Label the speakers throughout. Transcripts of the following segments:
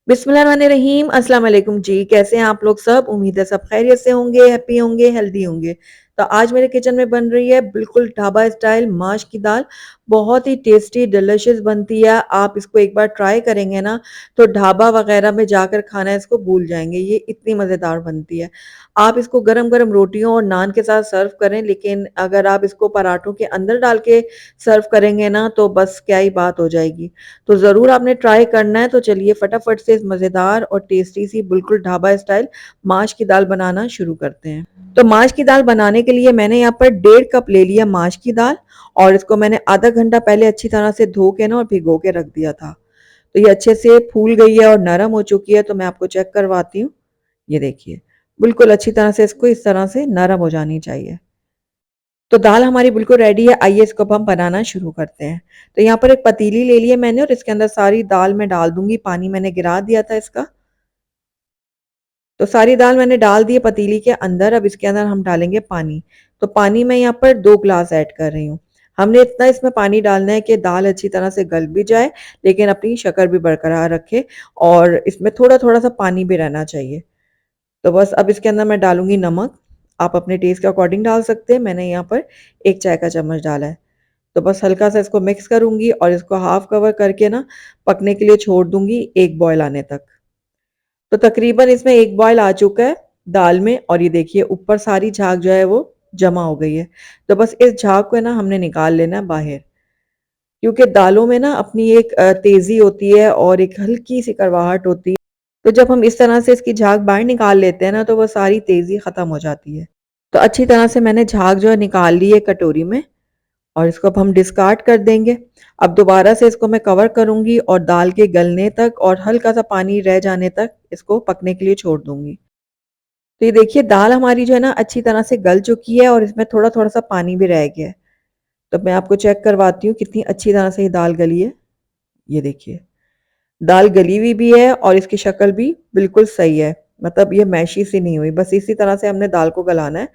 Speaker 1: बिस्मिल्लाहिर्रहमानिर्रहीम। अस्सलाम वालेकुम जी। कैसे हैं आप लोग सब? उम्मीद है सब खैरियत से होंगे, हैप्पी होंगे, हेल्दी होंगे। तो आज मेरे किचन में बन रही है बिल्कुल ढाबा स्टाइल माश की दाल। बहुत ही टेस्टी डिलिशियस बनती है। आप इसको एक बार ट्राई करेंगे ना तो ढाबा वगैरह में जाकर खाना इसको भूल जाएंगे, ये इतनी मज़ेदार बनती है। आप इसको गरम गरम रोटियों और नान के साथ सर्व करें, लेकिन अगर आप इसको पराठों के अंदर डाल के सर्व करेंगे ना तो बस क्या ही बात हो जाएगी। तो ज़रूर आपने ट्राई करना है। तो चलिए फटाफट से इस मज़ेदार और टेस्टी सी बिल्कुल ढाबा स्टाइल माश की दाल बनाना शुरू करते हैं। तो माश की दाल बनाने के लिए मैंने यहाँ पर 1.5 कप ले लिया माश की दाल, और इसको मैंने आधा घंटा पहले अच्छी तरह से धो के ना और भिगो के रख दिया था। तो ये अच्छे से फूल गई है और नरम हो चुकी है। तो मैं आपको चेक करवाती हूँ। ये देखिए, बिल्कुल अच्छी तरह से इसको इस तरह से नरम हो जानी चाहिए। तो दाल हमारी बिल्कुल रेडी है। आइए इसको अब हम बनाना शुरू करते हैं। तो यहाँ पर एक पतीली ले ली है मैंने, और इसके अंदर सारी दाल मैं डाल दूंगी। पानी मैंने गिरा दिया था इसका। तो सारी दाल मैंने डाल दी है पतीली के अंदर। अब इसके अंदर हम डालेंगे पानी। तो पानी मैं यहाँ पर 2 ग्लास ऐड कर रही हूँ। हमने इतना इसमें पानी डालना है कि दाल अच्छी तरह से गल भी जाए, लेकिन अपनी शक्कर भी बरकरार रखे, और इसमें थोड़ा थोड़ा सा पानी भी रहना चाहिए। तो बस अब इसके अंदर मैं डालूंगी नमक। आप अपने टेस्ट के अकॉर्डिंग डाल सकते हैं। मैंने यहाँ पर 1 चाय का चम्मच डाला है। तो बस हल्का सा इसको मिक्स करूंगी और इसको हाफ कवर करके ना पकने के लिए छोड़ दूंगी, एक बॉयल आने तक। तो तकरीबन इसमें एक बॉयल आ चुका है दाल में, और ये देखिए ऊपर सारी झाग जो है वो जमा हो गई है। तो बस इस झाग को ना हमने निकाल लेना है बाहर, क्योंकि दालों में ना अपनी एक तेजी होती है और एक हल्की सी कड़वाहट होती है। तो जब हम इस तरह से इसकी झाग बाहर निकाल लेते हैं ना तो वो सारी तेजी खत्म हो जाती है। तो अच्छी तरह से मैंने झाग जो है निकाल ली है कटोरी में, और इसको अब हम डिस्कार्ड कर देंगे। अब दोबारा से इसको मैं कवर करूंगी और दाल के गलने तक और हल्का सा पानी रह जाने तक इसको पकने के लिए छोड़ दूंगी। तो ये देखिए दाल हमारी जो है ना अच्छी तरह से गल चुकी है, और इसमें थोड़ा थोड़ा सा पानी भी रह गया है। तो मैं आपको चेक करवाती हूँ कितनी अच्छी तरह से ये दाल गली है। ये देखिए, दाल गली हुई भी है और इसकी शक्ल भी बिल्कुल सही है। मतलब ये मैशी सी नहीं हुई। बस इसी तरह से हमने दाल को गलाना है।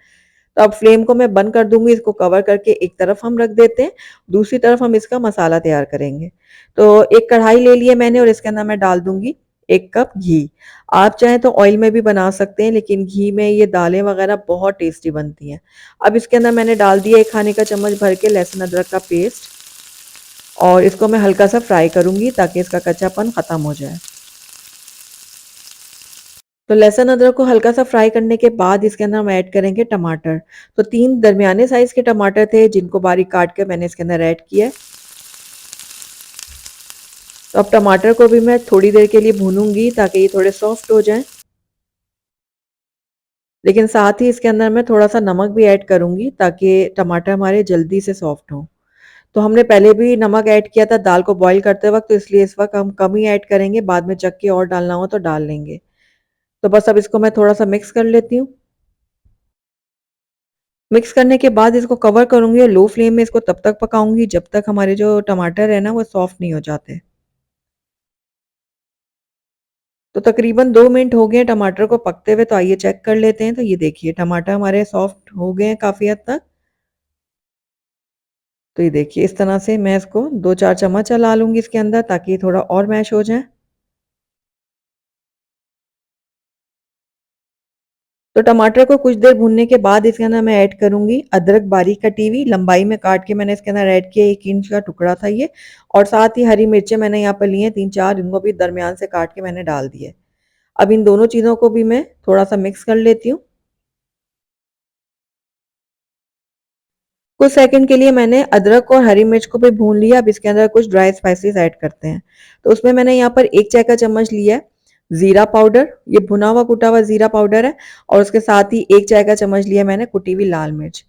Speaker 1: तो अब फ्लेम को मैं बंद कर दूंगी। इसको कवर करके एक तरफ हम रख देते हैं, दूसरी तरफ हम इसका मसाला तैयार करेंगे। तो एक कढ़ाई ले ली है मैंने, और इसके अंदर मैं डाल दूंगी 1 कप घी। आप चाहें तो ऑयल में भी बना सकते हैं, लेकिन घी में ये दालें वगैरह बहुत टेस्टी बनती हैं। अब इसके अंदर मैंने डाल दिया 1 खाने का चम्मच भर के लहसुन अदरक का पेस्ट, और इसको मैं हल्का सा फ्राई करूंगी ताकि इसका कच्चापन खत्म हो जाए। तो लहसुन अदरक को हल्का सा फ्राई करने के बाद इसके अंदर हम ऐड करेंगे टमाटर। तो 3 दरमियाने साइज के टमाटर थे जिनको बारीक काट के मैंने इसके अंदर ऐड किया है। तो अब टमाटर को भी मैं थोड़ी देर के लिए भूनूंगी ताकि ये थोड़े सॉफ्ट हो जाएं, लेकिन साथ ही इसके अंदर मैं थोड़ा सा नमक भी ऐड करूंगी ताकि टमाटर हमारे जल्दी से सॉफ्ट हों। तो हमने पहले भी नमक ऐड किया था दाल को बॉईल करते वक्त, तो इसलिए इस वक्त हम कम ही ऐड करेंगे। बाद में चख के और डालना हो तो डाल लेंगे। तो बस अब इसको मैं थोड़ा सा मिक्स कर लेती हूँ। मिक्स करने के बाद इसको कवर करूंगी और लो फ्लेम में इसको तब तक पकाऊंगी जब तक हमारे जो टमाटर है ना वो सॉफ्ट नहीं हो जाते। तो तकरीबन 2 मिनट हो गए हैं टमाटर को पकते हुए। तो आइए चेक कर लेते हैं। तो ये देखिए टमाटर हमारे सॉफ्ट हो गए हैं काफ़ी हद तक। तो ये देखिए इस तरह से मैं इसको 2-4 चम्मच चला लूंगी इसके अंदर ताकि ये थोड़ा और मैश हो जाए। तो टमाटर को कुछ देर भूनने के बाद इसके अंदर मैं ऐड करूंगी अदरक बारीक कटी हुई, लंबाई में काट के मैंने इसके अंदर ऐड किया। 1 इंच का टुकड़ा था ये। और साथ ही हरी मिर्चें मैंने यहाँ पर ली हैं 3-4, इनको भी दरमियान से काट के मैंने डाल दिए। अब इन दोनों चीज़ों को भी मैं थोड़ा सा मिक्स कर लेती हूँ। कुछ सेकंड के लिए मैंने अदरक और हरी मिर्च को भी भून लिया। अब इसके अंदर कुछ ड्राई स्पाइसेस ऐड करते हैं। तो उसमें मैंने यहाँ पर 1 चाय का चम्मच लिया है जीरा पाउडर। ये भुना हुआ कुटा हुआ जीरा पाउडर है। और उसके साथ ही 1 चाय का चम्मच लिया मैंने कुटी हुई लाल मिर्च।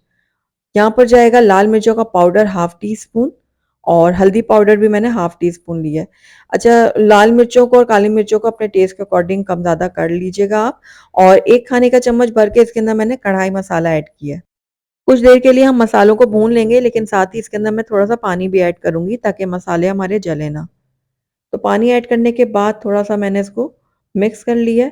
Speaker 1: यहाँ पर जाएगा लाल मिर्चों का पाउडर ½ टी स्पून, और हल्दी पाउडर भी मैंने ½ टी स्पून लिया है। अच्छा, लाल मिर्चों को और काली मिर्चों को अपने टेस्ट के अकॉर्डिंग कम ज़्यादा कर लीजिएगा आप। और 1 खाने का चम्मच भर के इसके अंदर मैंने कढ़ाई मसाला ऐड किया है। कुछ देर के लिए हम मसालों को भून लेंगे, लेकिन साथ ही इसके अंदर मैं थोड़ा सा पानी भी ऐड करूंगी ताकि मसाले हमारे जले ना। तो पानी ऐड करने के बाद थोड़ा सा मैंने इसको मिक्स कर लिया है।